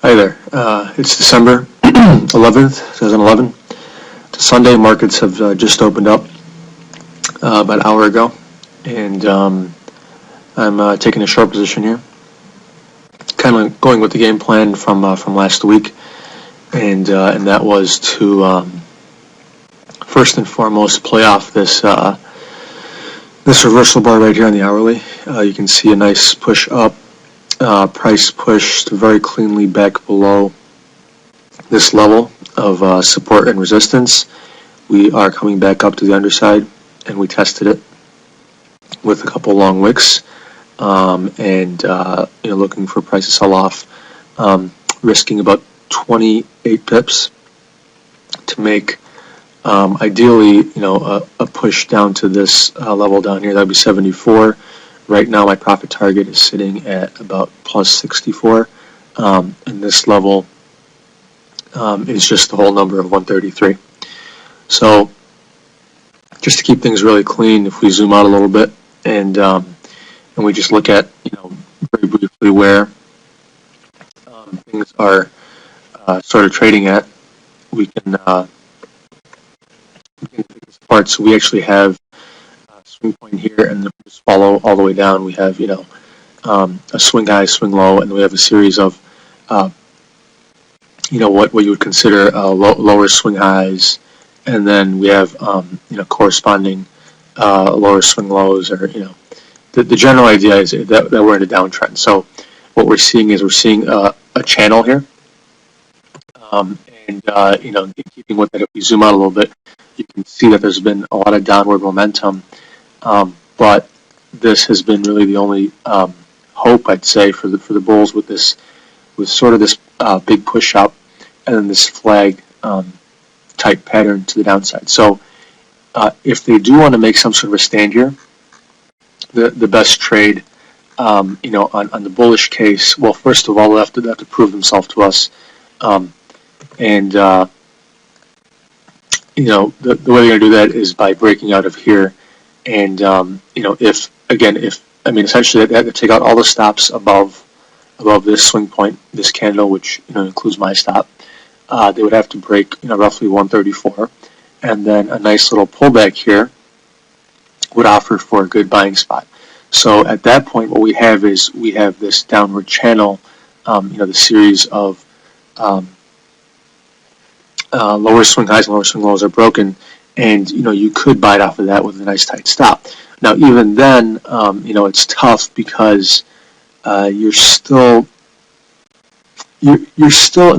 Hi there. It's December 11th, 2011. It's Sunday. Markets have just opened up about an hour ago, and I'm taking a short position here, kind of going with the game plan from last week, and that was to first and foremost play off this reversal bar right here on the hourly. You can see a nice push up. Price pushed very cleanly back below this level of support and resistance. We are coming back up to the underside, and we tested it with a couple long wicks, and looking for price to sell off, risking about 28 pips to make ideally a push down to this level down here. That would be 74. Right now, my profit target is sitting at about plus 64, and this level is just the whole number of 133. So, just to keep things really clean, if we zoom out a little bit and we just look at very briefly where things are sort of trading at, we can take this apart. So we actually have swing point here, and then just follow all the way down. We have a swing high, swing low, and we have a series of what you would consider lower swing highs, and then we have corresponding lower swing lows, or the general idea is that we're in a downtrend. So what we're seeing is a channel here, and keeping with that, if we zoom out a little bit, you can see that there's been a lot of downward momentum. But this has been really the only hope, I'd say, for the bulls with sort of this big push up and then this flag type pattern to the downside. So if they do want to make some sort of a stand here, the best trade, on the bullish case, well, first of all, they have to prove themselves to us, and the way they're going to do that is by breaking out of here. And essentially they have to take out all the stops above this swing point, this candle, which includes my stop. They would have to break roughly 134, and then a nice little pullback here would offer for a good buying spot. So at that point, what we have is this downward channel, the series of lower swing highs and lower swing lows are broken. And you could buy it off of that with a nice tight stop. Now, even then, it's tough because you're still in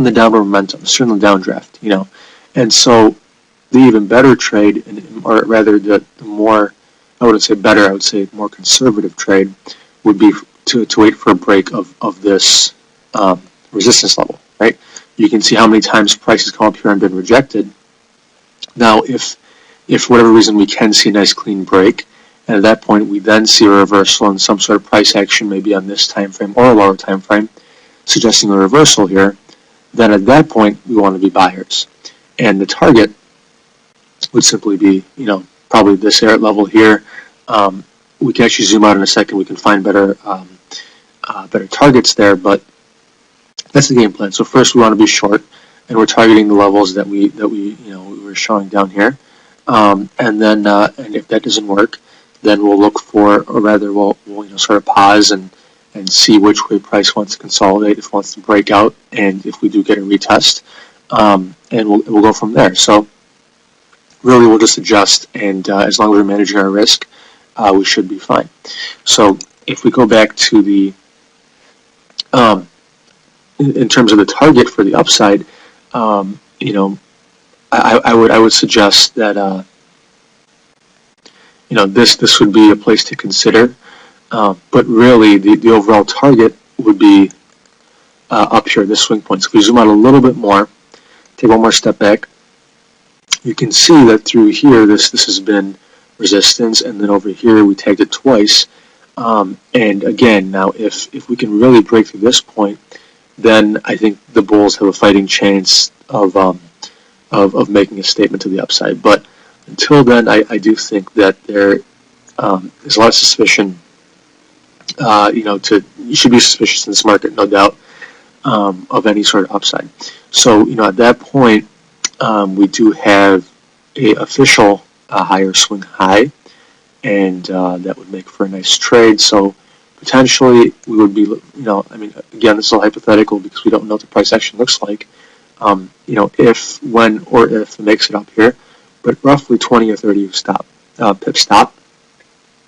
the downward momentum, still in the downdraft. And so the even better trade, or rather the more, I wouldn't say better, I would say more conservative trade, would be to wait for a break of this resistance level. Right? You can see how many times prices come up here and been rejected. Now, if for whatever reason we can see a nice clean break, and at that point we then see a reversal and some sort of price action, maybe on this time frame or a lower time frame, suggesting a reversal here, then at that point we want to be buyers. And the target would simply be, probably this level here. We can actually zoom out in a second. We can find better targets there, but that's the game plan. So first we want to be short, and we're targeting the levels that we were showing down here. And then, and if that doesn't work, then we'll look for, or rather, we'll sort of pause and see which way price wants to consolidate, if it wants to break out, and if we do get a retest, and we'll go from there. So really, we'll just adjust, and as long as we're managing our risk, we should be fine. So if we go back to the, in terms of the target for the upside, I would suggest that this would be a place to consider, but really the overall target would be up here, this swing point. So if we zoom out a little bit more, take one more step back, you can see that through here this has been resistance, and then over here we tagged it twice. And again, now if we can really break through this point, then I think the bulls have a fighting chance of making a statement to the upside. But until then, I do think that there is a lot of suspicion. You should be suspicious in this market, no doubt. of any sort of upside. So, at that point, we do have a official higher swing high, and that would make for a nice trade. So potentially we would be, again, this is all hypothetical because we don't know what the price action looks like. If, when, or if it makes it up here, but roughly 20 or 30 pip stop,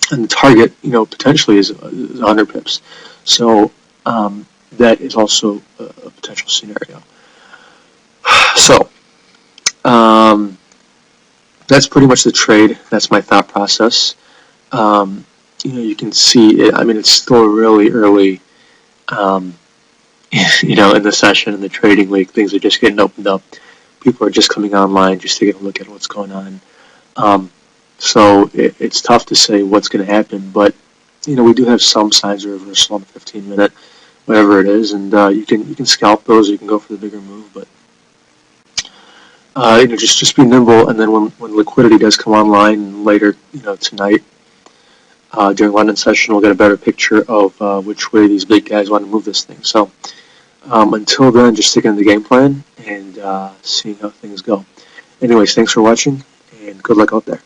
and the target, potentially is 100 pips. So that is also a potential scenario. So that's pretty much the trade. That's my thought process. You can see it. It's still really early, in the session, in the trading week. Things are just getting opened up. People are just coming online just to get a look at what's going on. So it's tough to say what's going to happen, but, we do have some signs of reversal on the 15-minute, whatever it is, and you can scalp those, or you can go for the bigger move, but just be nimble, and then when liquidity does come online later, tonight, during London session, we'll get a better picture of which way these big guys want to move this thing. So until then, just sticking to the game plan and seeing how things go. Anyways, thanks for watching, and good luck out there.